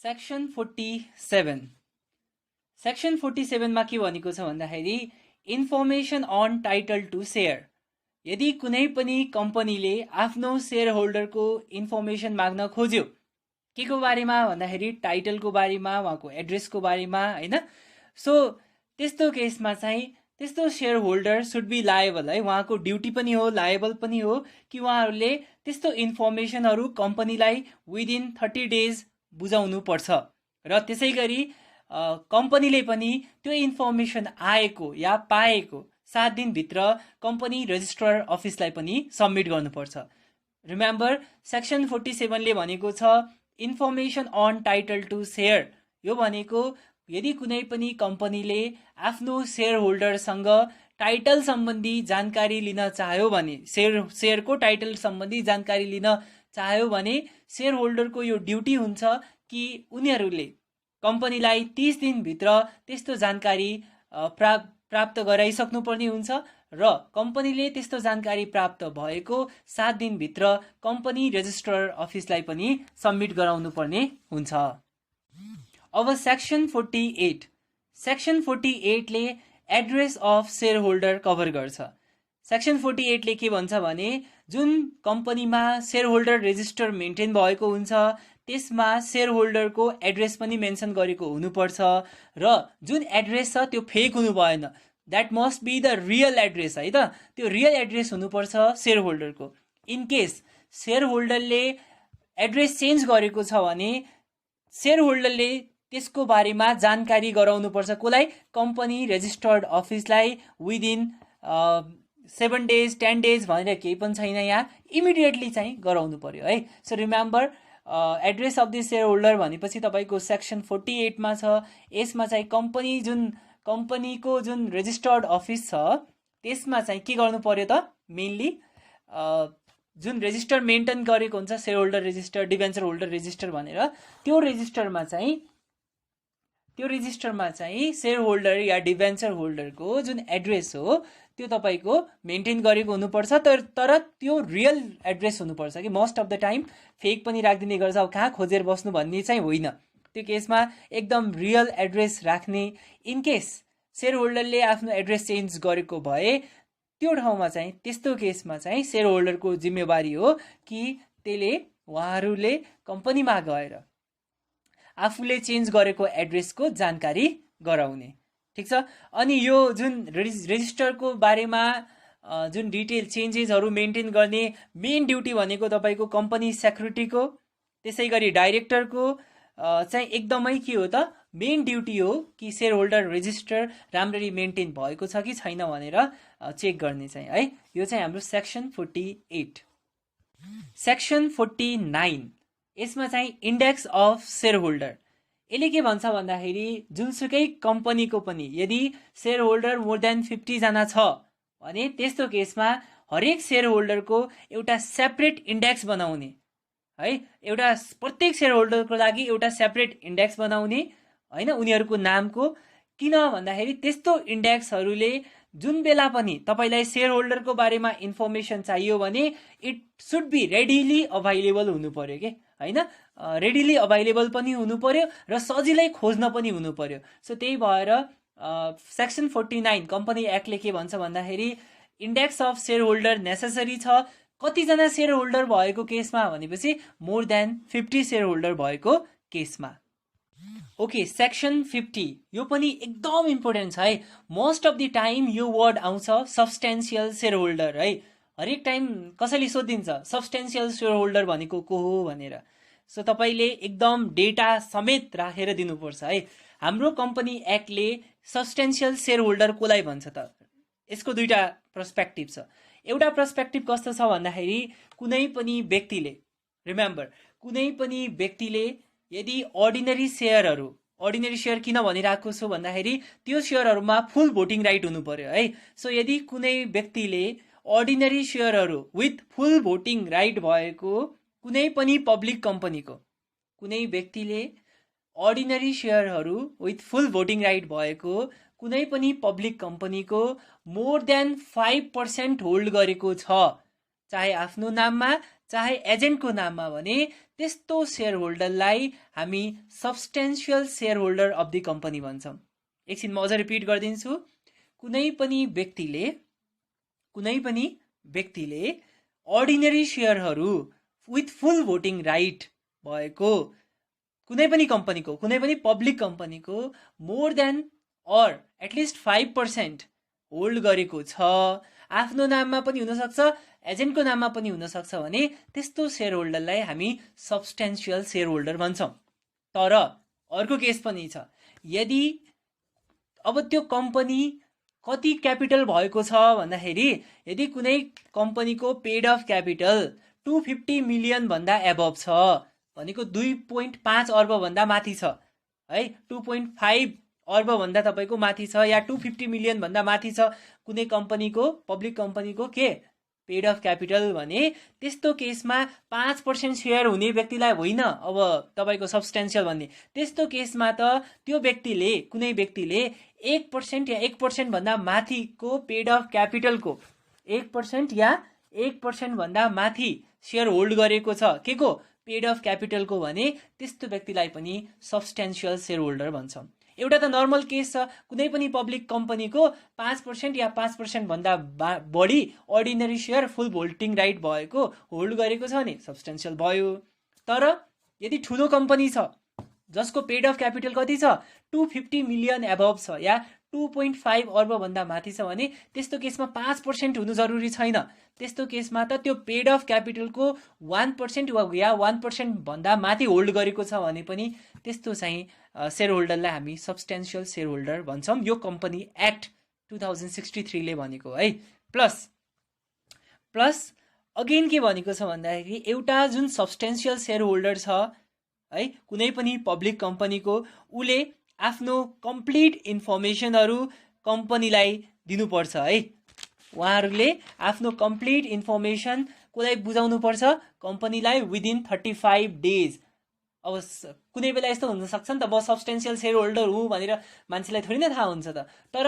Section 47 section 47 मा के भनेको छ भन्दाखेरि information on title to share. यदि कुनै पनि कम्पनीले आफ्नो सेयर होल्डरको इन्फर्मेसन माग्न खोज्यो के को बारेमा भन्दाखेरि टाइटलको बारेमा, उहाँको एड्रेसको बारेमा, हैन। सो त्यस्तो केसमा चाहिँ त्यस्तो share holder should be liable, है। उहाँको ड्युटी पनि हो, लायबल पनि हो कि उहाँहरूले त्यस्तो इन्फर्मेसनहरू कम्पनीलाई विदिन 30 डेज बुझाउनु पर्छ र त्यसै गरी कम्पनीले पनि त्यो इन्फर्मेसन आएको या पाएको 7 दिनभित्र कम्पनी रजिस्ट्रार अफिसलाई पनि सबमिट गर्नुपर्छ। रिमेम्बर, सेक्सन 47 ले भनेको छ information on title to share. यो भनेको यदि कुनै पनि कम्पनीले आफ्नो सेयर होल्डरसँग टाइटल सम्बन्धी जानकारी लिन चाह्यो भने, सेयरको टाइटल सम्बन्धी जानकारी लिन चाह्यो भने सेयर होल्डरको यो ड्युटी हुन्छ कि उनीहरूले कम्पनीलाई 30 दिनभित्र त्यस्तो जानकारी प्राप्त गराइसक्नुपर्ने हुन्छ र कम्पनीले त्यस्तो जानकारी प्राप्त भएको 7 दिनभित्र कम्पनी रजिस्ट्रार अफिसलाई पनि सबमिट गराउनु पर्ने हुन्छ। अब सेक्सन 48 सेक्सन 48 ले address of share holder cover गर्छ। सेक्सन 48 ले के भन्छ भने जुन कम्पनीमा सेयर होल्डर रेजिस्टर मेन्टेन भएको हुन्छ त्यसमा सेयर होल्डरको एड्रेस पनि मेन्सन गरेको हुनुपर्छ र जुन एड्रेस छ त्यो फेक हुनु भएन। That must be the real address, है त। त्यो रियल एड्रेस हुनुपर्छ सेयर होल्डरको। इन केस सेयर होल्डरले एड्रेस चेन्ज गरेको छ भने सेयर होल्डरले त्यसको बारेमा जानकारी गराउनुपर्छ कसलाई? कम्पनी रजिस्टर्ड अफिसलाई विदिन 7 डेज 10 डेज भनेर केही पनि छैन, यहाँ इमिडिएटली चाहिँ गराउनु पर्यो, है। So remember, address of the share holder भनेपछि तपाईँको सेक्सन 48 मा छ। यसमा चाहिँ कम्पनीको जुन रजिस्टर्ड अफिस छ त्यसमा चाहिँ के गर्नु पर्यो त? मेनली जुन रेजिस्टर मेन्टेन गरेको हुन्छ share holder register, debenture holder register भनेर, त्यो रेजिस्टरमा चाहिँ सेयर होल्डर या डिभेन्चर होल्डरको जुन एड्रेस हो त्यो तपाईँको मेन्टेन गरेको हुनुपर्छ। तर त्यो रियल एड्रेस हुनुपर्छ कि most of the time fake पनि राखिदिने गर्छ, अब कहाँ खोजेर बस्नु भन्ने चाहिँ होइन। त्यो केसमा एकदम रियल एड्रेस राख्ने। इन केस सेयर होल्डरले आफ्नो एड्रेस चेन्ज गरेको भए त्यो ठाउँमा चाहिँ त्यस्तो केसमा चाहिँ सेयर होल्डरको जिम्मेवारी हो कि त्यसले उहाँहरूले कम्पनीमा गएर आफूले चेन्ज गरेको एड्रेसको जानकारी गराउने। ठिक छ। अनि यो जुन रेजिस्टरको बारेमा जुन डिटेल चेन्जेसहरू मेन्टेन गर्ने मेन ड्युटी भनेको तपाईँको कम्पनी सेक्युरिटीको, त्यसै गरी डाइरेक्टरको चाहिँ एकदमै के हो त? मेन ड्युटी हो कि सेयर होल्डर रेजिस्टर राम्ररी मेन्टेन भएको छ कि छैन भनेर चेक गर्ने चाहिँ, है। यो चाहिँ हाम्रो सेक्सन 48। सेक्सन 49 यसमा चाहिँ इन्डेक्स अफ सेयर होल्डर। यसले के भन्छ भन्दाखेरि जुनसुकै कम्पनीको पनि यदि सेयर होल्डर मोर देन 50 जना छ भने त्यस्तो केसमा हरेक सेयर होल्डरको एउटा सेपरेट इन्डेक्स बनाउने, है। एउटा प्रत्येक सेयर होल्डरको लागि एउटा सेपरेट इन्डेक्स बनाउने, होइन, उनीहरूको नामको। किन भन्दाखेरि त्यस्तो इन्डेक्सहरूले जुन बेला पनि तपाईँलाई सेयर होल्डरको बारेमा इन्फर्मेसन चाहियो भने it should be readily available हुनु पर्यो के, होइन। रेडिली अभाइलेबल पनि हुनु पर्यो र सजिलै खोज्न पनि हुनु पर्यो। सो त्यही भएर सेक्सन 49 कम्पनी एक्टले के भन्छ भन्दाखेरि index of share holder necessary छ। कतिजना सेयर होल्डर भएको केसमा भनेपछि मोर देन 50 सेयर होल्डर भएको केसमा। ओके, सेक्सन 50 यो पनि एकदम इम्पोर्टेन्ट छ, है। मोस्ट अफ द टाइम यो वर्ड आउँछ सब्सटेन्सियल सेयर होल्डर, है। हरेक टाइम कसैले सोधिन्छ सब्सटेन्सियल सेयर होल्डर भनेको को हो भनेर। सो तपाईँले एकदम डेटा समेत राखेर दिनुपर्छ, है। हाम्रो कम्पनी एक्टले सब्सटेन्सियल सेयर होल्डर कसलाई भन्छ त? यसको दुईटा पर्सपेक्टिभ छ। एउटा पर्सपेक्टिभ कस्तो छ भन्दाखेरि कुनै पनि व्यक्तिले, रिमेम्बर, कुनै पनि व्यक्तिले यदि अर्डिनरी सेयर किन भनिरहेको छु भन्दाखेरि त्यो सेयरहरूमा फुल भोटिङ राइट हुनु पर्यो, है। सो यदि कुनै व्यक्तिले अर्डिनरी सेयरहरू विथ फुल भोटिङ राइट भएको कुनै पनि पब्लिक कम्पनीको, कुनै व्यक्तिले अर्डिनरी सेयरहरू विथ फुल भोटिङ राइट भएको कुनै पनि पब्लिक कम्पनीको मोर देन 5% होल्ड गरेको छ, चाहे आफ्नो नाममा चाहे एजेन्टको नाममा भने त्यस्तो सेयर होल्डरलाई हामी substantial share holder of the company भन्छौँ। एकछिन म अझ रिपिट गरिदिन्छु। कुनै पनि व्यक्तिले अर्डिनरी सेयरहरू विथ फुल भोटिङ राइट भएको कुनै पनि कम्पनीको, कुनै पनि पब्लिक कम्पनीको more than or at least 5% hold गरेको छ, आफ्नो नाममा पनि हुनसक्छ, एजेन्टको नाममा पनि हुनसक्छ भने त्यस्तो सेयर होल्डरलाई हामी सब्स्टेन्शियल सेयर होल्डर भन्छौँ। तर अर्को केस पनि छ, यदि अब त्यो कम्पनी कति क्यापिटल भएको छ भन्दाखेरि यदि कुनै कम्पनीको पेड अफ क्यापिटल 250 मिलियन भन्दा एबभ छ भनेको 2.5 अर्ब भन्दा माथि छ है, 2.5 अर्ब भन्दा तपाईको माथि छ या 250 मिलियन भन्दा माथि छ कुनै कम्पनीको, पब्लिक कम्पनीको के पेड अफ क्यापिटल भने त्यस्तो केसमा 5% सेयर हुने व्यक्तिलाई होइन अब तपाईको सब्स्टेन्शियल भन्ने। त्यस्तो केसमा त त्यो व्यक्तिले, कुनै व्यक्तिले 1% या 1% भन्दा माथिको पेड अफ क्यापिटलको 1% या 1% भन्दा माथि सेयर होल्ड गरेको छ के को पेड अफ क्यापिटलको भने त्यस्तो व्यक्तिलाई पनि सब्स्टेन्शियल सेयर होल्डर भन्छौँ। एउटा त नर्मल केस छ, कुनै पनि पब्लिक कम्पनीको 5% या 5% भन्दा बढी अर्डिनरी सेयर फुल भोटिङ राइट भएको होल्ड गरेको छ भने सब्स्टेन्शियल भयो। तर यदि ठुलो कम्पनी छ जसको पेड अफ क्यापिटल कति छ 250 मिलियन एबभ छ या 2.5 अर्ब भन्दा माथि छ भने त्यस्तो केसमा 5% हुनु जरुरी छैन। त्यस्तो केसमा त त्यो पेड अफ क्यापिटलको 1% या 1% भन्दा माथि होल्ड गरेको छ भने पनि त्यस्तो चाहिँ सेयर होल्डरलाई हामी सब्स्टेन्शियल सेयर होल्डर भन्छौँ। यो कम्पनी एक्ट 2063 ले भनेको है। प्लस अगेन के भनेको छ भन्दाखेरि एउटा जुन सब्स्टेन्शियल सेयर होल्डर छ है कुनै पनि पब्लिक कम्पनीको, उले आफ्नो कम्प्लिट इन्फर्मेसनहरू कम्पनीलाई दिनुपर्छ है। उहाँहरूले आफ्नो कम्प्लिट इन्फर्मेसन कसलाई बुझाउनुपर्छ, कम्पनीलाई विदिन 35 डेज। अब कुनै बेला यस्तो हुनसक्छ नि त, म सब्स्टेन्शियल सेयर होल्डर हुँ भनेर मान्छेलाई थोरै नै थाहा हुन्छ त, तर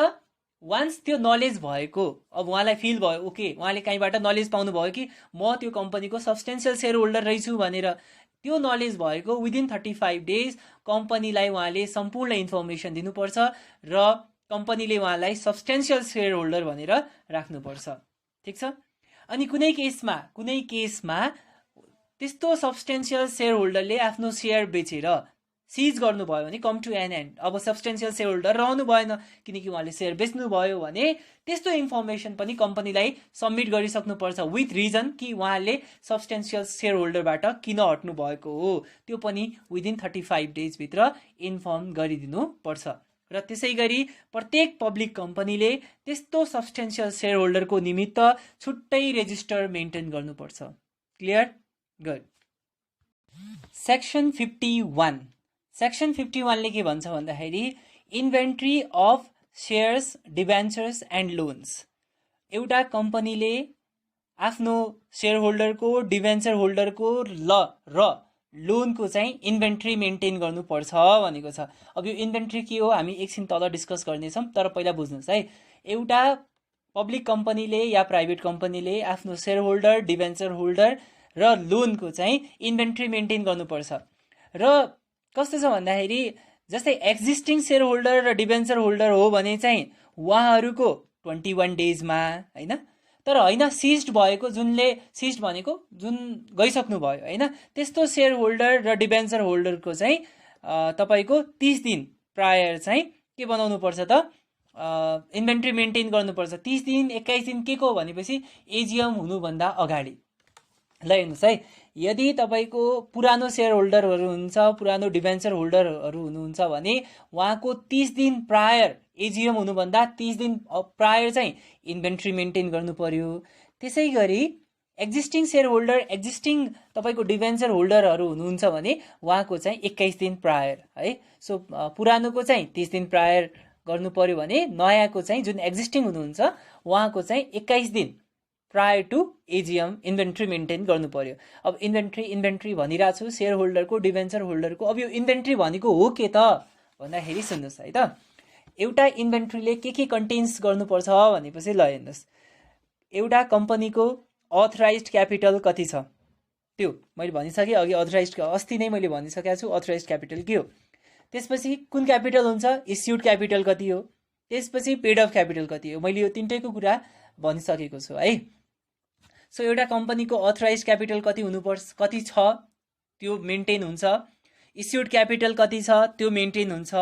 वान्स त्यो नलेज भएको, अब उहाँलाई फिल भयो, ओके उहाँले कहीँबाट नलेज पाउनुभयो कि म त्यो कम्पनीको सब्स्टेन्शियल सेयर होल्डर रहेछु भनेर, त्यो नलेज भएको विदिन 35 डेज कम्पनीलाई उहाँले सम्पूर्ण इन्फर्मेसन दिनुपर्छ र कम्पनीले उहाँलाई सब्स्टेन्शियल सेयर होल्डर भनेर राख्नुपर्छ। ठिक छ। अनि कुनै केसमा त्यस्तो सब्स्टेन्शियल सेयर होल्डरले आफ्नो सेयर बेचेर सिज गर्नुभयो भने कम टु एन एन्ड, अब सब्स्टेन्शियल सेयर होल्डर रहनु भएन किनकि उहाँले सेयर बेच्नु भयो भने त्यस्तो इन्फर्मेसन पनि कम्पनीलाई सबमिट गरिसक्नुपर्छ विथ रिजन कि उहाँले सब्स्टेन्शियल सेयर होल्डरबाट किन हट्नु भएको हो, त्यो पनि विदिन 35 डेज भित्र इन्फर्म गरिदिनु पर्छ। र त्यसै गरी प्रत्येक पब्लिक कम्पनीले त्यस्तो सब्स्टेन्शियल सेयर होल्डरको निमित्त छुट्टै रेजिस्टर मेन्टेन गर्नुपर्छ। क्लियर? गुड। सेक्सन 51 ले के भन्छ भन्दाखेरि inventory of shares, debentures and loans. एउटा कम्पनीले आफ्नो सेयर होल्डरको, डिभेन्चर होल्डरको र लोनको चाहिँ इन्भेन्ट्री मेन्टेन गर्नुपर्छ भनेको छ। अब यो इन्भेन्ट्री के हो हामी एकछिन तल डिस्कस गर्नेछौँ, तर पहिला बुझ्नुहोस् है। एउटा पब्लिक कम्पनीले या प्राइभेट कम्पनीले आफ्नो सेयर होल्डर, डिभेन्चर होल्डर र लोनको चाहिँ इन्भेन्ट्री मेन्टेन गर्नुपर्छ। र कस्तो छ भन्दाखेरि जस्तै एक्जिस्टिङ सेयर होल्डर र डिभेन्चर होल्डर हो भने चाहिँ उहाँहरूको 21 डेजमा होइन, तर होइन सिज्ड भएको, जुनले सिज्ड भनेको जुन गइसक्नु भयो होइन, त्यस्तो सेयर होल्डर र डिभेन्चर होल्डरको चाहिँ तपाईँको 30 दिन प्रायर चाहिँ के बनाउनु पर्छ त, इन्भेन्ट्री मेन्टेन गर्नुपर्छ। 30 दिन 21 दिन के को भनेपछि एजिएम हुनुभन्दा अगाडि। ल हेर्नुहोस् है, यदि तपाईँको पुरानो सेयर होल्डरहरू हुनुहुन्छ, पुरानो डिभेन्चर होल्डरहरू हुनुहुन्छ भने उहाँको 30 दिन प्रायर, एजिएम हुनुभन्दा 30 दिन प्रायर चाहिँ इन्भेन्ट्री मेन्टेन गर्नु पर्यो। त्यसै गरी एक्जिस्टिङ सेयर होल्डर, एक्जिस्टिङ तपाईँको डिभेन्चर होल्डरहरू हुनुहुन्छ भने उहाँको चाहिँ 21 दिन प्रायर है। सो पुरानोको चाहिँ 30 दिन प्रायर गर्नु पर्यो भने नयाँको चाहिँ जुन एक्जिस्टिङ हुनुहुन्छ उहाँको चाहिँ 21 दिन prior to AGM inventory maintain गर्नु पर्यो। अब इन्भेन्ट्री भनिरहेको छु सेयर होल्डरको, डिभेन्चर होल्डरको। अब यो इन्भेन्ट्री भनेको हो के त भन्दाखेरि सुन्नुहोस् है त, एउटा इन्भेन्ट्रीले के कन्टेन्स गर्नुपर्छ भनेपछि ल हेर्नुहोस्, एउटा कम्पनीको अथराइज्ड क्यापिटल कति छ, त्यो मैले भनिसकेँ अघि। अथराइज्ड अस्ति नै मैले भनिसकेको छु अथराइज्ड क्यापिटल के हो। त्यसपछि कुन क्यापिटल हुन्छ, इस्युड क्यापिटल कति हो, त्यसपछि पेड अफ क्यापिटल कति हो। मैले यो तिनटैको कुरा भनिसकेको छु है। सो एउटा कम्पनीको अथराइज्ड क्यापिटल कति हुनुपर्छ, कति छ त्यो मेन्टेन हुन्छ, इस्युड क्यापिटल कति छ त्यो मेन्टेन हुन्छ,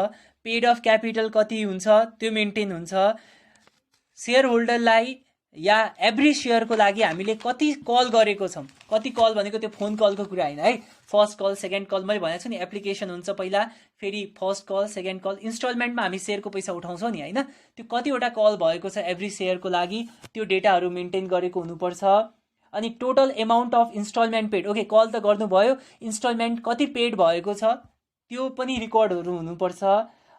पेड अफ क्यापिटल कति हुन्छ त्यो मेन्टेन हुन्छ, सेयर होल्डरलाई या एभ्री सेयरको लागि हामीले कति कल गरेको छौँ। कति कल भनेको त्यो फोन कलको कुरा होइन है। फर्स्ट कल, सेकेन्ड कल, मैले भनेको छु नि एप्लिकेसन हुन्छ पहिला, फेरि फर्स्ट कल, सेकेन्ड कल, इन्स्टलमेन्टमा हामी सेयरको पैसा उठाउँछौँ नि होइन, त्यो कतिवटा कल भएको छ एभ्री सेयरको लागि त्यो डेटाहरू मेन्टेन गरेको हुनुपर्छ। अनि total amount of instalment paid, okay call त गर्नुभयो, इन्स्टलमेन्ट कति पेड भएको छ त्यो पनि रेकर्डहरू हुनुपर्छ।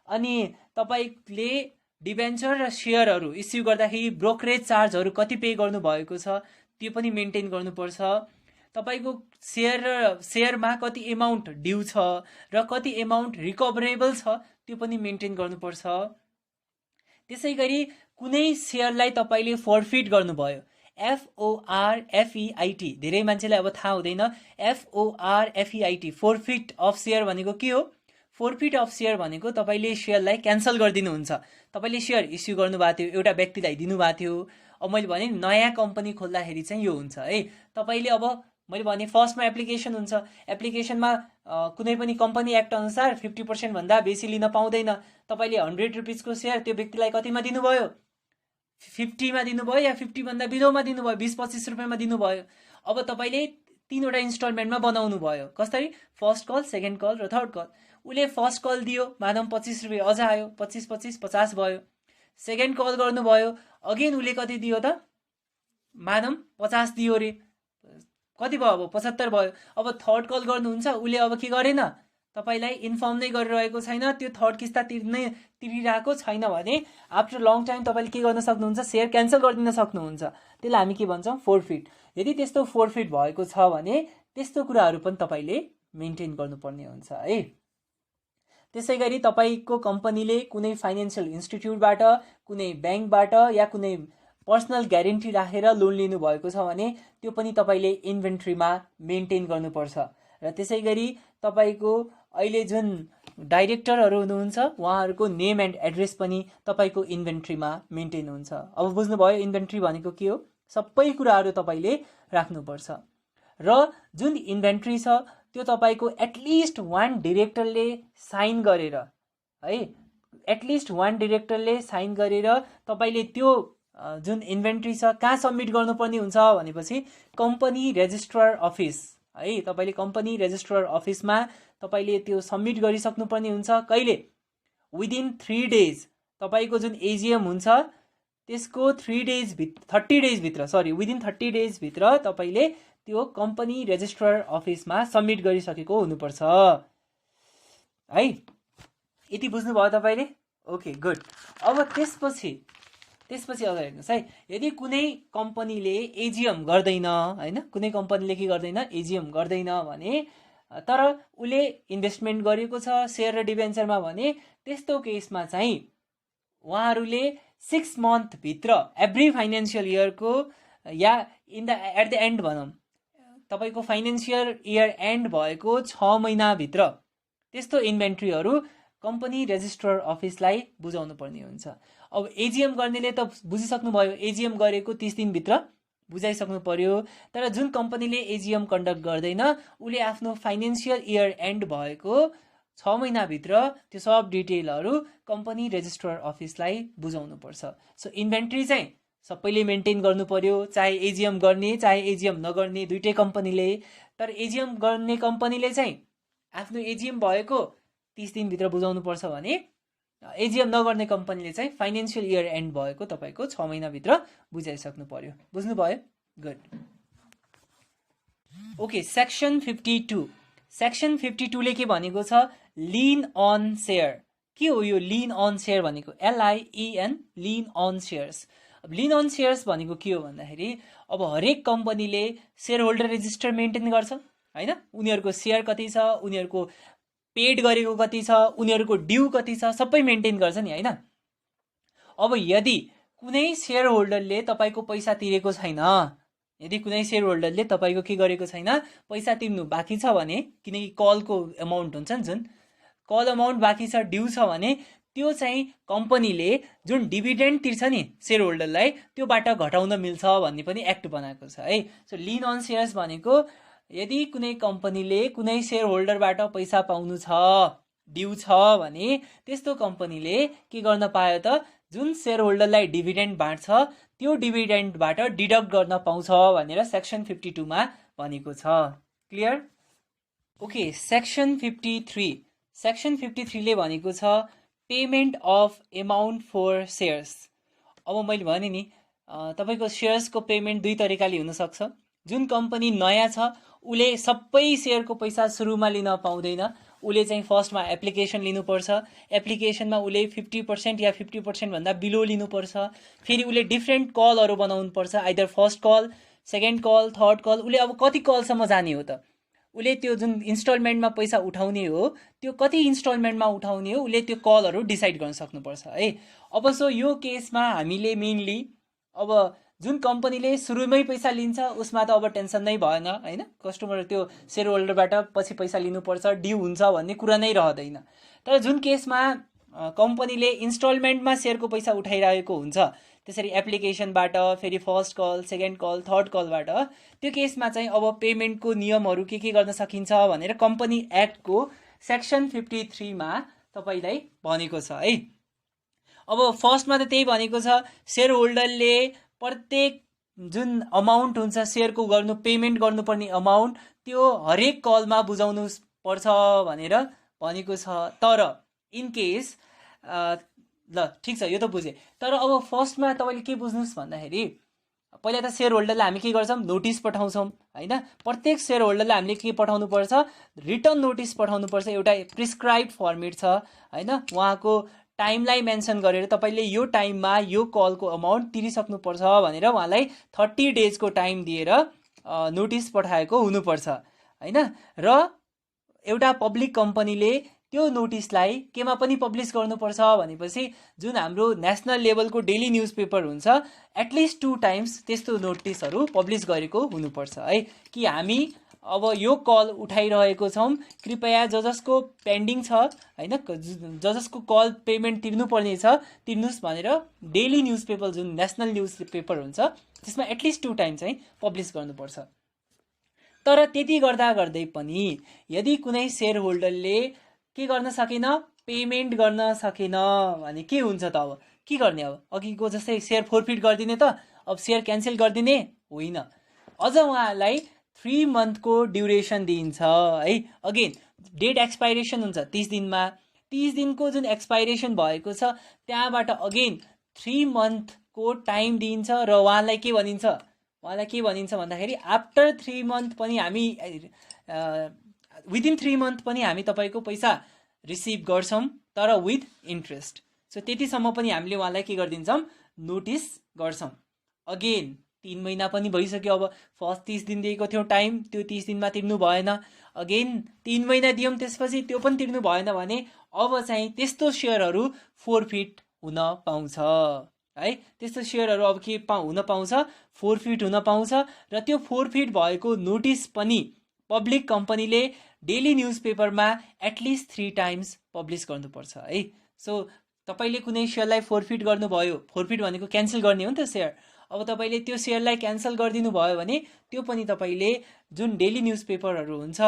अनि तपाईँले डिबेन्चर र सेयरहरू इस्यु गर्दाखेरि ब्रोकरेज चार्जहरू कति पे गर्नुभएको छ त्यो पनि मेन्टेन गर्नुपर्छ। तपाईँको सेयरमा कति एमाउन्ट ड्यू छ र कति एमाउन्ट रिकभरेबल छ त्यो पनि मेन्टेन गर्नुपर्छ। त्यसै गरी कुनै सेयरलाई तपाईँले फर्फिट गर्नुभयो, FORFEIT, धेरै मान्छेलाई अब थाहा हुँदैन FORFEIT, फोरफिट अफ सेयर भनेको के हो। फोरफिट अफ सेयर भनेको तपाईँले सेयरलाई क्यान्सल गरिदिनुहुन्छ। तपाईँले सेयर इस्यु गर्नुभएको थियो, एउटा व्यक्तिलाई दिनुभएको थियो। अब मैले भने नयाँ कम्पनी खोल्दाखेरि चाहिँ यो हुन्छ है। तपाईँले अब मैले भने फर्स्टमा एप्लिकेसन हुन्छ, एप्लिकेसनमा कुनै पनि कम्पनी एक्ट अनुसार 50% भन्दा बेसी लिन पाउँदैन। तपाईँले 100 रुपिसको सेयर त्यो व्यक्तिलाई कतिमा दिनुभयो, 50मा दिनुभयो या 50 भन्दा बिलोमा दिनुभयो, 20-25 रुपियाँमा दिनुभयो। अब तपाईँले 3वटा इन्स्टलमेन्टमा बनाउनु भयो, कसरी, फर्स्ट कल, सेकेन्ड कल र थर्ड कल। उसले फर्स्ट कल दियो, मानव 25 रुपियाँ अझ आयो, 25-25 50 भयो। सेकेन्ड कल गर्नुभयो, अगेन उसले कति दियो त, मानव 50 दियो रे, कति भयो अब 75 भयो। अब थर्ड कल गर्नुहुन्छ, उसले अब के गरेन, तपाईँलाई इन्फर्म नै गरिरहेको छैन, त्यो थर्ड किस्ता तिरिरहेको छैन भने आफ्टर लङ टाइम तपाईँले के गर्न सक्नुहुन्छ, सेयर क्यान्सल गरिदिन सक्नुहुन्छ। त्यसलाई हामी के भन्छौँ, फोरफिट। यदि त्यस्तो फोरफिट भएको छ भने त्यस्तो कुराहरू पनि तपाईँले मेन्टेन गर्नुपर्ने हुन्छ है। त्यसै गरी तपाईँको कम्पनीले कुनै फाइनेन्सियल इन्स्टिट्युटबाट, कुनै ब्याङ्कबाट या कुनै पर्सनल ग्यारेन्टी राखेर लोन लिनुभएको छ भने त्यो पनि तपाईँले इन्भेन्ट्रीमा मेन्टेन गर्नुपर्छ। र त्यसै गरी तपाईँको अहिले जुन डाइरेक्टरहरू हुनुहुन्छ उहाँहरूको नेम एन्ड एड्रेस पनि तपाईँको इन्भेन्ट्रीमा मेन्टेन हुन्छ। अब बुझ्नुभयो इन्भेन्ट्री भनेको के हो, सबै कुराहरू तपाईँले राख्नुपर्छ। र जुन इन्भेन्ट्री छ त्यो तपाईँको एटलिस्ट 1 डिरेक्टरले साइन गरेर है, एटलिस्ट 1 डिरेक्टरले साइन गरेर तपाईँले त्यो जुन इन्भेन्ट्री छ कहाँ सबमिट गर्नुपर्ने हुन्छ भनेपछि कम्पनी रेजिस्ट्रार अफिस है। तपाईँले कम्पनी रेजिस्ट्रार अफिसमा तपाईँले त्यो सबमिट गरिसक्नुपर्ने हुन्छ। कहिले, विदिन 3 डेज, तपाईँको जुन एजिएम हुन्छ त्यसको 30 डेजभित्र विदिन 30 डेजभित्र तपाईँले त्यो कम्पनी रेजिस्ट्रार अफिसमा सबमिट गरिसकेको हुनुपर्छ है। यति बुझ्नुभयो तपाईँले, ओके गुड। अब त्यसपछि अगाडि हेर्नुहोस् है, यदि कुनै कम्पनीले एजिएम गर्दैन होइन, कुनै कम्पनीले के गर्दैन, एजिएम गर्दैन भने, तर उसले इन्भेस्टमेन्ट गरेको छ सेयर र डिबेन्चरमा भने त्यस्तो केसमा चाहिँ उहाँहरूले 6 मन्थभित्र एभ्री फाइनेन्सियल इयरको या एट द एन्ड भनौँ, तपाईँको फाइनेन्सियल इयर एन्ड भएको 6 महिनाभित्र त्यस्तो इन्भेन्ट्रीहरू कम्पनी रेजिस्ट्रार अफिसलाई बुझाउनु पर्ने हुन्छ। अब एजिएम गर्नेले त बुझिसक्नु भयो, एजिएम गरेको 30 दिनभित्र बुझाइसक्नु पर्यो। तर जुन कम्पनीले एजिएम कन्डक्ट गर्दैन उसले आफ्नो फाइनेन्सियल इयर एन्ड भएको 6 महिनाभित्र त्यो सब डिटेलहरू कम्पनी रेजिस्ट्रार अफिसलाई बुझाउनु पर्छ। सो इन्भेन्ट्री चाहिँ सबैले मेन्टेन गर्नु पर्यो, चाहे एजिएम गर्ने चाहे एजिएम नगर्ने दुइटै कम्पनीले। तर एजिएम गर्ने कम्पनीले चाहिँ आफ्नो एजिएम भएको 30 दिनभित्र बुझाउनु पर्छ भने एजिएम नगर्ने कम्पनीले चाहिँ फाइनेन्सियल इयर एन्ड भएको तपाईँको 6 महिनाभित्र बुझाइसक्नु पर्यो। बुझ्नुभयो, गुड। Okay, section 52। सेक्सन 52 ले के भनेको छ, लिन अन सेयर। के हो यो लिन अन सेयर भनेको, LIEN, लिन अन सेयर्स। अब लिन अन सेयर्स भनेको के हो भन्दाखेरि अब हरेक कम्पनीले सेयर होल्डर रेजिस्टर मेन्टेन गर्छ होइन, उनीहरूको सेयर कति छ, उनीहरूको पेड गरेको कति छ, उनीहरूको ड्यू कति छ, सबै मेन्टेन गर्छ नि होइन। अब यदि कुनै सेयर होल्डरले तपाईँको पैसा तिरेको छैन, यदि कुनै सेयर होल्डरले तपाईँको के गरेको छैन, पैसा तिर्नु बाँकी छ भने, किनकि कलको अमाउन्ट हुन्छ नि, जुन कल अमाउन्ट बाँकी छ, ड्यू छ भने त्यो चाहिँ कम्पनीले जुन डिभिडेन्ड तिर्छ नि सेयर होल्डरलाई त्योबाट घटाउन मिल्छ भन्ने पनि एक्ट बनाएको छ है। सो लिन अन सेयर्स भनेको यदि कुनै कम्पनीले कुनै सेयर होल्डरबाट पैसा पाउनु छ, ड्यू छ भने त्यस्तो कम्पनीले के गर्न पायो त, जुन सेयर होल्डरलाई डिभिडेन्ड बाँड्छ त्यो डिभिडेन्डबाट डिडक्ट गर्न पाउँछ भनेर सेक्सन 52 मा भनेको छ। क्लियर? Okay, section 53। सेक्सन 53 ले भनेको छ payment of amount for shares. अब मैले भने नि तपाईँको सेयर्सको पेमेन्ट दुई तरिकाले हुनसक्छ। जुन कम्पनी नयाँ छ उसले सबै सेयरको पैसा सुरुमा लिन पाउँदैन, उसले चाहिँ फर्स्टमा एप्लिकेसन लिनुपर्छ, एप्लिकेसनमा उसले 50% या 50% भन्दा बिलो लिनुपर्छ, फेरि उसले डिफ्रेन्ट कलहरू बनाउनु पर्छ, either first call, second call, third call, उसले अब कति कलसम्म जाने हो त, उसले त्यो जुन इन्स्टलमेन्टमा पैसा उठाउने हो त्यो कति इन्स्टलमेन्टमा उठाउने हो उसले त्यो कलहरू डिसाइड गर्न सक्नुपर्छ है। अब सो यो केसमा हामीले मेनली अब जुन कम्पनीले सुरुमै पैसा लिन्छ उसमा त अब टेन्सन नै भएन हैन, कस्टमर त्यो सेयर होल्डरबाट पछि पैसा लिनुपर्छ, ड्यू हुन्छ भन्ने कुरा नै रहँदैन। तर जुन केसमा कम्पनीले इन्स्टलमेन्टमा सेयरको पैसा उठाइरहेको हुन्छ, त्यसरी एप्लिकेसनबाट, फेरि first call, second call, third कलबाट, त्यो केसमा चाहिँ अब पेमेन्टको नियमहरू के गर्न सकिन्छ भनेर कम्पनी एक्टको सेक्सन 53 मा तपाईँलाई भनेको छ है। अब फर्स्टमा त त्यही भनेको छ, सेयर होल्डरले प्रत्येक जुन अमाउन्ट हुन्छ सेयरको गर्नु पेमेन्ट गर्नुपर्ने अमाउन्ट त्यो हरेक कलमा बुझाउनु पर्छ भनेर भनेको छ। तर इन केस ल ठिक छ, यो त बुझेँ, तर अब फर्स्टमा तपाईँले के बुझ्नुहोस् भन्दाखेरि पहिला त सेयर होल्डरलाई हामी के गर्छौँ, नोटिस पठाउँछौँ हैन। प्रत्येक सेयर होल्डरलाई हामीले के पठाउनु पर्छ, रिटर्न नोटिस पठाउनु पर्छ, एउटा प्रिस्क्राइब फर्मेट छ हैन, उहाँको टाइमलाई मेन्सन गरेर तपाईँले यो टाइममा यो कलको अमाउन्ट तिरिसक्नुपर्छ भनेर उहाँलाई 30 डेजको टाइम दिएर नोटिस पठाएको हुनुपर्छ हैन। र एउटा पब्लिक कम्पनीले त्यो नोटिसलाई केमा पनि पब्लिस गर्नुपर्छ भनेपछि जुन हाम्रो नेसनल लेभलको डेली न्युज पेपर हुन्छ एटलिस्ट 2 टाइम्स त्यस्तो नोटिसहरू पब्लिस गरेको हुनुपर्छ है, कि हामी अब यो कल उठाइरहेको छौँ, कृपया जसको पेन्डिङ छ हैन, जसको कल पेमेन्ट तिर्नुपर्ने छ तिर्नुहोस् भनेर डेली न्युज पेपर जुन नेसनल न्युज पेपर हुन्छ त्यसमा एटलिस्ट 2 टाइम चाहिँ पब्लिस गर्नुपर्छ। तर त्यति गर्दा गर्दै पनि यदि कुनै सेयर होल्डरले के गर्न सकेन, पेमेन्ट गर्न सकेन भने के हुन्छ त, अब के गर्ने, अब अघिको जस्तै सेयर फोरफिट गरिदिने त, अब सेयर क्यान्सल गरिदिने होइन, अझ उहाँलाई 3 मन्थको ड्युरेसन दिइन्छ है। अगेन डेट एक्सपाइरेसन हुन्छ 30 दिनमा, 30 दिनको जुन एक्सपाइरेसन भएको छ त्यहाँबाट अगेन 3 मन्थको टाइम दिइन्छ र उहाँलाई के भनिन्छ भन्दाखेरि आफ्टर 3 मन्थ पनि हामी विदिन 3 मन्थ पनि हामी तपाईँको पैसा रिसिभ गर्छौँ, तर विथ इन्ट्रेस्ट। सो त्यतिसम्म पनि हामीले उहाँलाई के गरिदिन्छौँ, नोटिस गर्छौँ। अगेन 3 महिना पनि भइसक्यो, अब फर्स्ट 30 दिन दिएको थियो टाइम, त्यो 30 दिनमा तिर्नु भएन, अगेन 3 महिना दियौँ त्यसपछि त्यो पनि तिर्नु भएन भने अब चाहिँ त्यस्तो सेयरहरू फोरफिट हुन पाउँछ है। त्यस्तो सेयरहरू अब के हुन पाउँछ, फोरफिट हुन पाउँछ र त्यो फोरफिट भएको नोटिस पनि पब्लिक कम्पनीले डेली न्युज पेपरमा एटलिस्ट 3 टाइम्स पब्लिस गर्नुपर्छ है। सो तपाईँले कुनै सेयरलाई फोरफिट गर्नुभयो, फोरफिट भनेको क्यान्सल गर्ने हो नि त सेयर, अब तपाईँले त्यो सेयरलाई क्यान्सल गरिदिनु भयो भने त्यो पनि तपाईँले जुन डेली न्युज पेपरहरू हुन्छ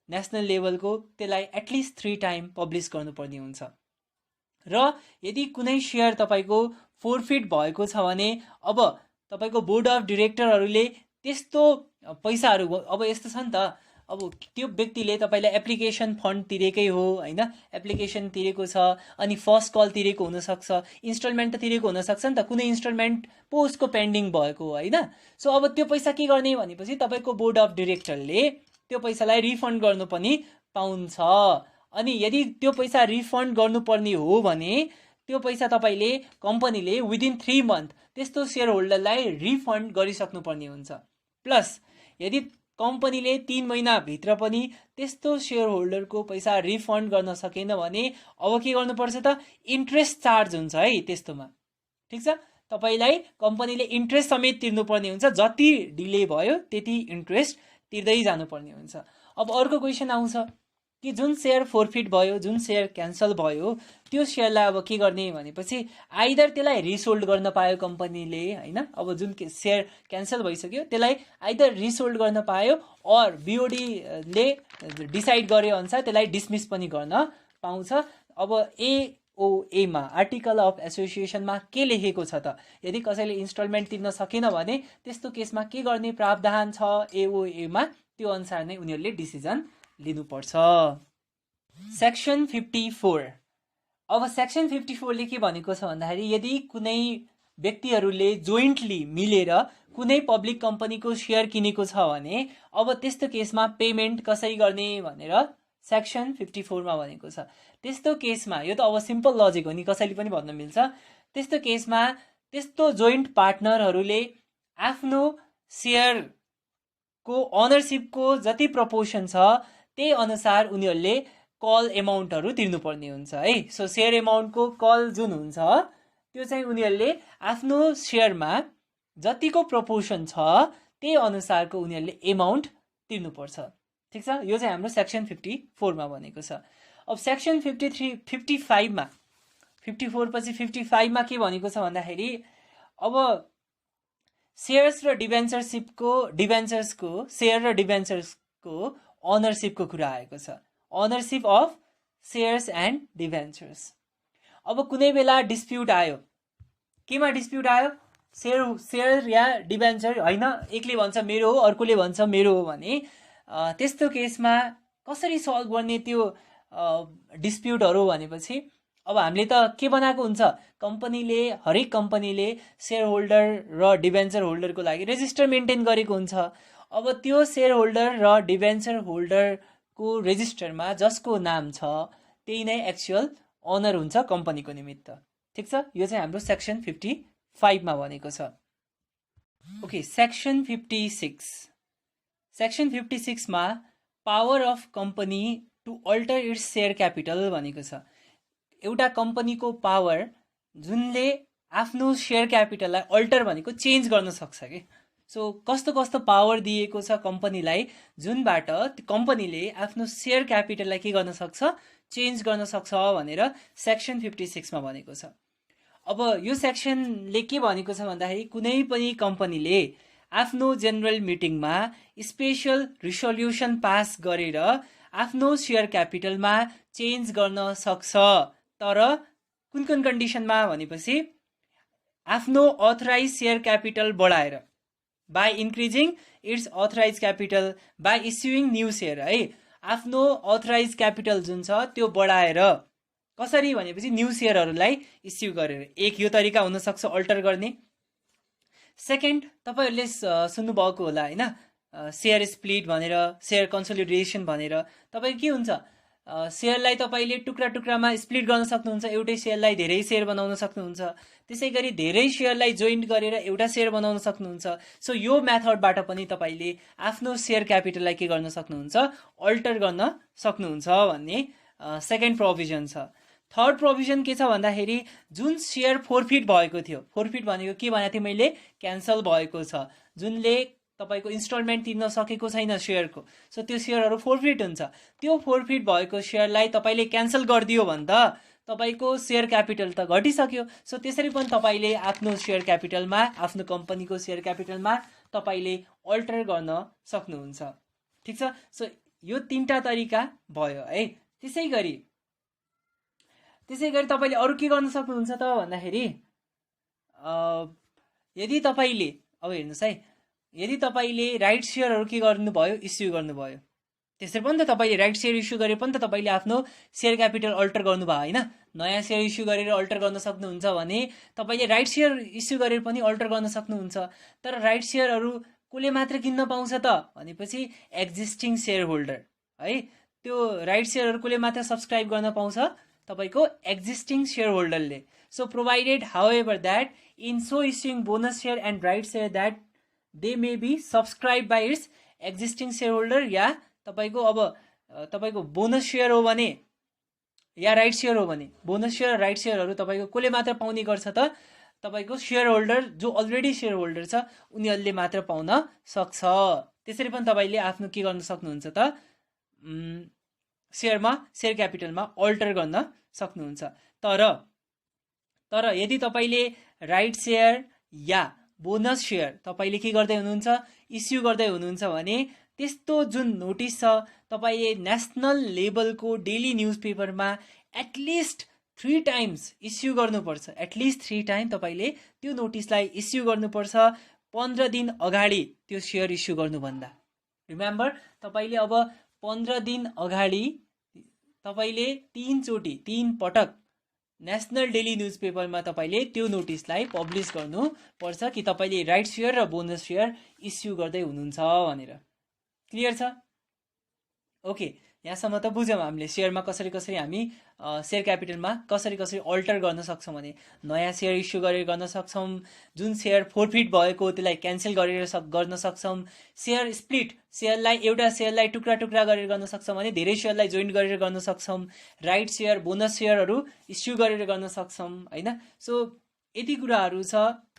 नेसनल लेभलको त्यसलाई एटलिस्ट 3 टाइम पब्लिस गर्नुपर्ने हुन्छ। र यदि कुनै सेयर तपाईँको फोरफिट भएको छ भने अब तपाईँको बोर्ड अफ डिरेक्टरहरूले त्यस्तो पैसाहरू, अब यस्तो छ नि त, अब त्यो व्यक्तिले तपाईँलाई एप्लिकेसन फन्ड तिरेकै हो हैन, एप्लिकेसन तिरेको छ, अनि फर्स्ट कल तिरेको हुनसक्छ, इन्स्टलमेन्ट त तिरेको हुनसक्छ नि त, कुनै इन्स्टलमेन्ट पो उसको पेन्डिङ भएको हो हैन। सो अब त्यो पैसा के गर्ने भनेपछि तपाईँको बोर्ड अफ डिरेक्टरले त्यो पैसालाई रिफन्ड गर्नु पनि पाउँछ। अनि यदि त्यो पैसा रिफन्ड गर्नुपर्ने हो भने त्यो पैसा तपाईँले कम्पनीले विदिन 3 मन्थ त्यस्तो सेयर होल्डरलाई रिफन्ड गरिसक्नुपर्ने हुन्छ। प्लस यदि कम्पनीले 3 महिनाभित्र पनि त्यस्तो सेयर होल्डरको पैसा रिफन्ड गर्न सकेन भने अब के गर्नुपर्छ त, इन्ट्रेस्ट चार्ज हुन्छ है त्यस्तोमा, ठिक छ। तपाईलाई कम्पनीले इन्ट्रेस्ट समेत तिर्नुपर्ने हुन्छ, जति डिले भयो त्यति इन्ट्रेस्ट तिर्दै जानुपर्ने हुन्छ। अब अर्को क्वेसन आउँछ कि जुन सेयर फोरफिट भयो, जुन सेयर क्यान्सल भयो, त्यो सेयरलाई अब के गर्ने भनेपछि आइदर त्यसलाई रिसोल्ड गर्न पायो कम्पनीले हैन, अब जुन सेयर क्यान्सल भइसक्यो त्यसलाई आइदर रिसोल्ड गर्न पायो अर बीओडी ले डिसाइड गरे अनुसार त्यसलाई डिसमिस पनि गर्न पाउँछ। अब एओए मा आर्टिकल अफ एसोसिएसनमा के लेखेको छ त, यदि कसैले इन्स्टलमेन्ट तिर्न सकेन भने त्यस्तो केसमा के गर्ने प्रावधान छ एओए मा, त्यो अनुसार नै उनीहरूले डिसिजन लिनुपर्छ। सेक्सन 54। अब सेक्सन 54 ले के भनेको छ भन्दाखेरि यदि कुनै व्यक्तिहरूले जोइन्टली मिलेर कुनै पब्लिक कम्पनीको सेयर किनेको छ भने अब त्यस्तो केसमा पेमेन्ट कसरी गर्ने भनेर सेक्सन 54 मा भनेको छ। त्यस्तो केसमा यो त अब सिम्पल लजिक हो नि, कसैले पनि भन्न मिल्छ। त्यस्तो केसमा त्यस्तो जोइन्ट पार्टनरहरूले आफ्नो सेयरको अनरसिपको जति प्रपोर्सन छ त्यही अनुसार उनीहरूले कल एमाउन्टहरू तिर्नुपर्ने हुन्छ है। सो सेयर एमाउन्टको कल जुन हुन्छ त्यो चाहिँ उनीहरूले आफ्नो सेयरमा जतिको प्रपोर्सन छ त्यही अनुसारको उनीहरूले एमाउन्ट तिर्नुपर्छ। ठिक छ, यो चाहिँ हाम्रो सेक्सन 54 मा भनेको छ। अब सेक्सन 55 मा 54 पछि 55 मा के भनेको छ भन्दाखेरि अब सेयर्स र डिभेन्चर्सको सेयर र डिभेन्चर्सको अनरसिपको कुरा आएको छ, ownership of shares and debentures. अब कुनै बेला डिस्प्युट आयो, केमा डिस्प्युट आयो, सेयर या डिभेन्चर हैन, एकले भन्छ मेरो हो अर्कोले भन्छ मेरो हो भने त्यस्तो केसमा कसरी सल्भ गर्ने त्यो डिस्प्युटहरू भनेपछि अब हामीले त के बनाएको हुन्छ, हरेक कम्पनीले सेयर होल्डर र डिभेन्चर होल्डरको लागि रेजिस्टर मेन्टेन गरेको हुन्छ। अब त्यो सेयर होल्डर र डिभेन्चर होल्डरको रेजिस्टरमा जसको नाम छ त्यही नै एक्चुअल अनर हुन्छ कम्पनीको निमित्त। ठिक छ, यो चाहिँ हाम्रो सेक्सन 55 मा भनेको छ। Okay, section 56। सेक्सन 56 मा power of company to alter its share capital भनेको छ। एउटा कम्पनीको पावर जुनले आफ्नो सेयर क्यापिटललाई अल्टर भनेको चेन्ज गर्न सक्छ कि। सो कस्तो कस्तो पावर दिएको छ कम्पनीलाई जुनबाट कम्पनीले आफ्नो सेयर क्यापिटललाई के गर्न सक्छ, चेन्ज गर्न सक्छ भनेर सेक्सन 56 मा भनेको छ। अब यो सेक्सनले के भनेको छ भन्दाखेरि कुनै पनि कम्पनीले आफ्नो जेनरल मिटिङमा स्पेशल रिसोल्युसन पास गरेर आफ्नो सेयर क्यापिटलमा चेन्ज गर्न सक्छ, तर कुन कुन कन्डिसनमा भनेपछि आफ्नो अथराइज सेयर क्यापिटल बढाएर by increasing its authorise capital by issuing new share है। आफ्नो अथराइज क्यापिटल जुन छ त्यो बढाएर कसरी भनेपछि न्यू सेयरहरूलाई इस्यु गरेर, एक यो तरिका हुनसक्छ अल्टर गर्ने। सेकेन्ड, तपाईँहरूले सुन्नुभएको होला होइन, सेयर स्प्लिट भनेर, सेयर कन्सोलिडेसन भनेर। तपाईँ के हुन्छ, सेयरलाई तपाईँले टुक्रा टुक्रामा स्प्लिट गर्न सक्नुहुन्छ, एउटै सेयरलाई धेरै सेयर बनाउन सक्नुहुन्छ, त्यसै गरी धेरै सेयरलाई जोइन्ट गरेर एउटा सेयर बनाउन सक्नुहुन्छ। सो यो मेथडबाट पनि तपाईँले आफ्नो सेयर क्यापिटललाई के गर्न सक्नुहुन्छ, अल्टर गर्न सक्नुहुन्छ भन्ने सेकेन्ड प्रोभिजन छ। थर्ड प्रोभिजन के छ भन्दाखेरि जुन सेयर फोरफिट भएको थियो, फोरफिट भनेको के भनेको थिएँ मैले, क्यान्सल भएको छ, जुनले तपाईँको इन्स्टलमेन्ट तिर्न सकेको छैन सेयरको, सो त्यो सेयरहरू फोरफिट हुन्छ। त्यो फोरफिट भएको सेयरलाई तपाईँले क्यान्सल गरिदियो भने त तपाईँको सेयर क्यापिटल त घटिसक्यो। सो त्यसरी पनि तपाईँले आफ्नो सेयर क्यापिटलमा, आफ्नो कम्पनीको सेयर क्यापिटलमा तपाईँले अल्टर गर्न सक्नुहुन्छ। ठिक छ, सो यो तीनटा तरिका भयो है। त्यसै गरी तपाईँले अरू के गर्न सक्नुहुन्छ त भन्दाखेरि यदि तपाईँले अब हेर्नुहोस् है, यदि तपाईँले राइट सेयरहरू के गर्नुभयो, इस्यु गर्नुभयो, त्यसरी पनि त तपाईँले राइट सेयर इस्यु गरे पनि त तपाईँले आफ्नो सेयर क्यापिटल अल्टर गर्नुभयो होइन। नयाँ सेयर इस्यु गरेर अल्टर गर्न सक्नुहुन्छ भने तपाईँले राइट सेयर इस्यु गरेर पनि अल्टर गर्न सक्नुहुन्छ। तर राइट सेयरहरू कसले मात्र किन्न पाउँछ त भनेपछि एक्जिस्टिङ सेयर होल्डर है। त्यो राइट सेयरहरू कसले मात्र सब्सक्राइब गर्न पाउँछ, तपाईँको एक्जिस्टिङ सेयर होल्डरले। So provided however that in so issuing bonus share and right share that they may be subscribe by its existing share holder, या तपाईँको अब तपाईँको बोनस सेयर हो भने या राइट सेयर हो भने, बोनस सेयर राइट सेयरहरू तपाईँको कसले मात्र पाउने गर्छ त, तपाईको शेयर होल्डर जो अलरेडी शेयर होल्डर छ उनीहरूले मात्र पाउन सक्छ। त्यसरी पनि तपाईले आफ्नो के गर्न सक्नुहुन्छ त शेयर क्यापिटलमा अल्टर गर्न सक्नुहुन्छ। तर यदि तपाईले राइट शेयर या बोनस शेयर तपाईले के गर्दै हुनुहुन्छ इस्यु गर्दै हुनुहुन्छ भने त्यस्तो जुन नोटिस छ तपाईले नेशनल लेभलको डेली न्यूजपेपरमा एटलिस्ट 3 टाइम्स इस्यु गर्नुपर्छ। एटलिस्ट 3 टाइम तपाईले त्यो नोटिसलाई इस्यु गर्नुपर्छ 15 दिन अगाडि त्यो शेयर इस्यु गर्नुभन्दा। रिमेम्बर तपाईले अब 15 दिन अगाडि तपाईले 3 पटक नेशनल डेली न्यूजपेपरमा तपाईले त्यो नोटिसलाई पब्लिश गर्नुपर्छ कि तपाईले राइट शेयर र बोनस शेयर इस्यु गर्दै हुनुहुन्छ भनेर। क्लियर छ? ओके, यहाँसम्म त बुझ्यौँ हामीले शेयरमा कसरी हामी शेयर क्यापिटलमा कसरी अल्टर गर्न सक्छौँ भने नयाँ शेयर इस्यु गरेर गर्न सक्छौँ, जुन शेयर फोरफिट भएको त्यसलाई क्यान्सल गरेर गर्न सक्छौँ, शेयर स्प्लिट एउटा शेयरलाई टुक्रा टुक्रा गरेर गर्न सक्छौँ भने धेरै शेयरलाई जोइन गरेर गर्न सक्छौँ, राइट शेयर बोनस शेयरहरू इस्यु गरेर गर्न सक्छौँ हैन। सो यति कुराहरू छ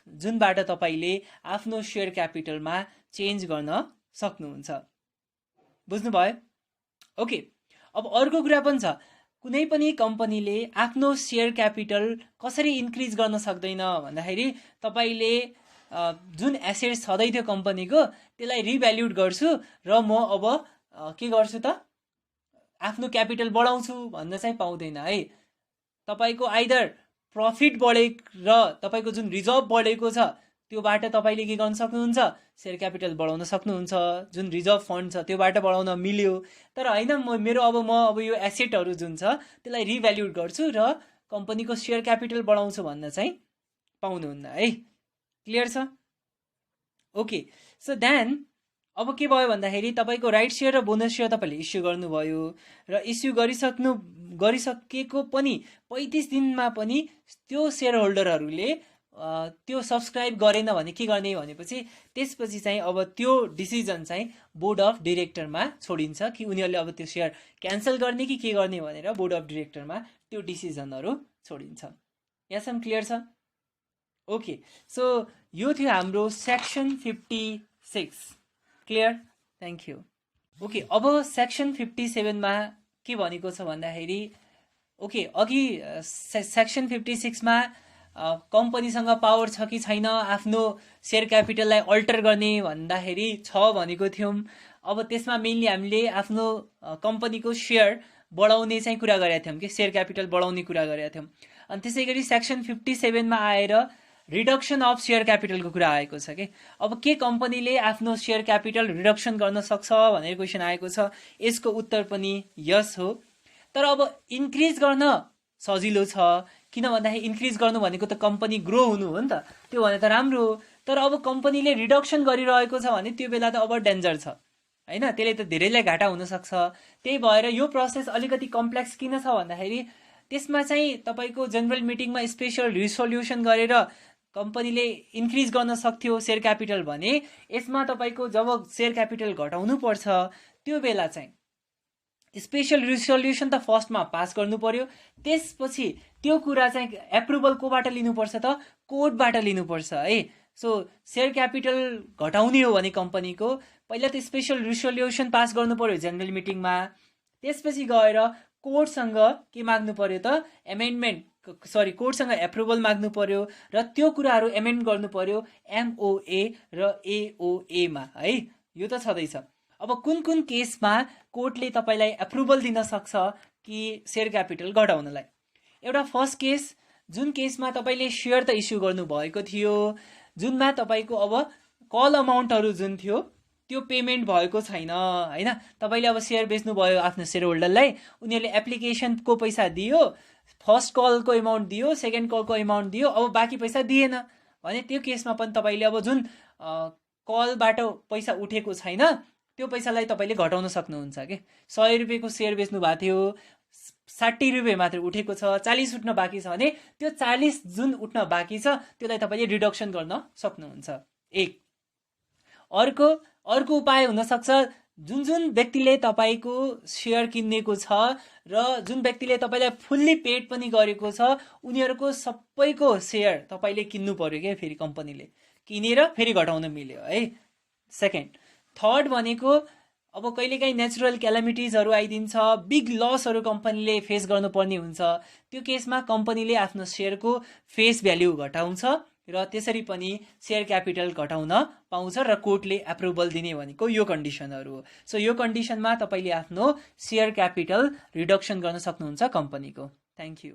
जुनबाट तपाईले आफ्नो शेयर क्यापिटलमा चेन्ज गर्न सक्नुहुन्छ। बुझ्नुभयो? ओके, अब अर्को कुरा पनि छ, कुनै पनि कम्पनीले आफ्नो शेयर क्यापिटल कसरी इन्क्रिज गर्न सक्दैन भन्दाखेरि तपाईले जुन एसेट छँदै थियो कम्पनीको त्यसलाई रिभ्याल्युट गर्छु र म अब के गर्छु त आफ्नो क्यापिटल बढाउँछु भन्न चाहिँ पाउँदैन है। तपाईको आइदर प्रफिट बढेको र तपाईको जुन रिजर्भ बढेको छ त्योबाट तपाईले के गर्न सक्नुहुन्छ शेयर क्यापिटल बढाउन सक्नुहुन्छ, जुन रिजर्भ फन्ड छ त्योबाट बढाउन मिल्यो। तर हैन म अब यो एसेटहरू जुन छ त्यसलाई रिभ्याल्युट गर्छु र कम्पनीको शेयर क्यापिटल बढाउँछु भन्न चाहिँ पाउनुहुन्न है। क्लियर छ? ओके, सो देन अब के भयो भन्दाखेरि तपाईको राइट शेयर र बोनस शेयर तपाईले इस्यु गर्नुभयो र इस्यु गरिसकेको पनि 35 दिनमा पनि त्यो शेयर होल्डरहरूले त्यो सब्सक्राइब गरेन भने के गर्ने भनेपछि त्यसपछि चाहिँ अब त्यो डिसिजन चाहिँ बोर्ड अफ डिरेक्टरमा छोडिन्छ कि उनीहरूले अब त्यो शेयर क्यान्सल गर्ने कि के गर्ने भनेर बोर्ड अफ डिरेक्टरमा त्यो डिसिजनहरू छोडिन्छ। यहाँसम्म क्लियर छ? ओके, सो यो थियो हाम्रो section 56। Clear? Thank you. Okay, अब सेक्सन 57 मा के भनेको छ भन्दाखेरि ओके अघि सेक्सन 56 मा कम्पनीसँग पावर छ कि छैन आफ्नो शेयर क्यापिटललाई अल्टर गर्ने भन्दाखेरि छ भनेको थियौँ। अब त्यसमा मेनली हामीले आफ्नो कम्पनीको शेयर बढाउने चाहिँ कुरा गरेका थियौँ कि शेयर क्यापिटल बढाउने कुरा गरेका थियौँ। अनि त्यसै गरी सेक्सन 57 मा आएर रिडक्सन अफ शेयर क्यापिटलको कुरा आएको छ कि अब के कम्पनीले आफ्नो शेयर क्यापिटल रिडक्सन गर्न सक्छ भनेर क्वेसन आएको छ। यसको उत्तर पनि यस हो। तर अब इन्क्रिज गर्न सजिलो छ, किन भन्दाखेरि इन्क्रिज गर्नु भनेको त कम्पनी ग्रो हुनु हो नि त, त्यो भने त राम्रो हो। तर अब कम्पनीले रिडक्सन गरिरहेको छ भने त्यो बेला त अब डेन्जर छ हैन, त्यसले त धेरैलाई घाटा हुन सक्छ। त्यही भएर यो प्रोसेस अलिकति कम्प्लेक्स किन छ भन्दाखेरि त्यसमा चाहिँ तपाईको जनरल मिटिङमा स्पेशल रिसोल्युसन गरेर कम्पनीले इन्क्रिज गर्न सक्थ्यो शेयर क्यापिटल भने यसमा तपाईको जब शेयर क्यापिटल घटाउनु पर्छ त्यो बेला चाहिँ स्पेशल रिसोल्युसन त फर्स्टमा पास गर्नु पर्यो, त्यसपछि त्यो कुरा चाहिँ एप्रुभल कोबाट लिनुपर्छ त कोर्टबाट लिनुपर्छ है। सो शेयर क्यापिटल घटाउने हो भने कम्पनीको पहिला त स्पेशल रिसोल्युसन पास गर्नु पर्यो जनरल मिटिङमा, त्यसपछि गएर कोर्टसँग के माग्नु पर्यो त कोर्टसँग एप्रुभल माग्नु पर्यो र त्यो कुराहरू एमेन्ड गर्नु पर्यो MOA र AOA मा है। यो त छँदैछ। अब कुन केसमा कोर्टले तपाईलाई एप्रुभल दिन सक्छ कि शेयर क्यापिटल घटाउनलाई। एउटा फर्स्ट केस जुन केसमा तपाईले शेयर त इस्यु गर्नु भएको थियो, जुनमा तपाईको अब कल अमाउन्टहरू जुन थियो त्यो पेमेन्ट भएको छैन हैन। तपाईले अब शेयर बेच्नु भयो आफ्नो शेयर होल्डरलाई, उनीहरूले एप्लिकेसनको पैसा दियो, फर्स्ट कलको अमाउन्ट दियो, सेकेन्ड कलको अमाउन्ट दियो, अब बाँकी पैसा दिएन भने त्यो केसमा पनि तपाईले अब जुन कलबाट पैसा उठेको छैन त्यो पैसालाई तपाईले घटाउन सक्नुहुन्छ के। 100 रुपैयाँको शेयर बेच्नु भएको थियो, 60 रुपैयाँ मात्र उठेको छ, 40 उठ्न बाँकी छ भने त्यो 40 जुन उठ्न बाँकी छ त्यसलाई तपाईले रिडक्सन गर्न सक्नुहुन्छ। एक अर्को उपाय हुन सक्छ जुन जुन व्यक्तिले तपाईँको सेयर किनेको छ र जुन व्यक्तिले तपाईँलाई फुल्ली पेड पनि गरेको छ उनीहरूको सबैको सेयर तपाईँले किन्नु पर्यो क्या फेरि कम्पनीले किनेर फेरि घटाउन मिल्यो है। सेकेन्ड। थर्ड भनेको अब कहिलेकाहीँ नेचुरल क्यालामिटिजहरू आइदिन्छ, बिग लसहरू कम्पनीले फेस गर्नुपर्ने हुन्छ, त्यो केसमा कम्पनीले आफ्नो सेयरको फेस भ्याल्यु घटाउँछ र त्यसरी पनि सेयर क्यापिटल घटाउन पाउँछ र कोर्टले एप्रुभल दिने भनेको यो कन्डिसनहरू हो। सो यो कन्डिसनमा तपाईँले आफ्नो सेयर क्यापिटल रिडक्सन गर्न सक्नुहुन्छ कम्पनीको। Thank you.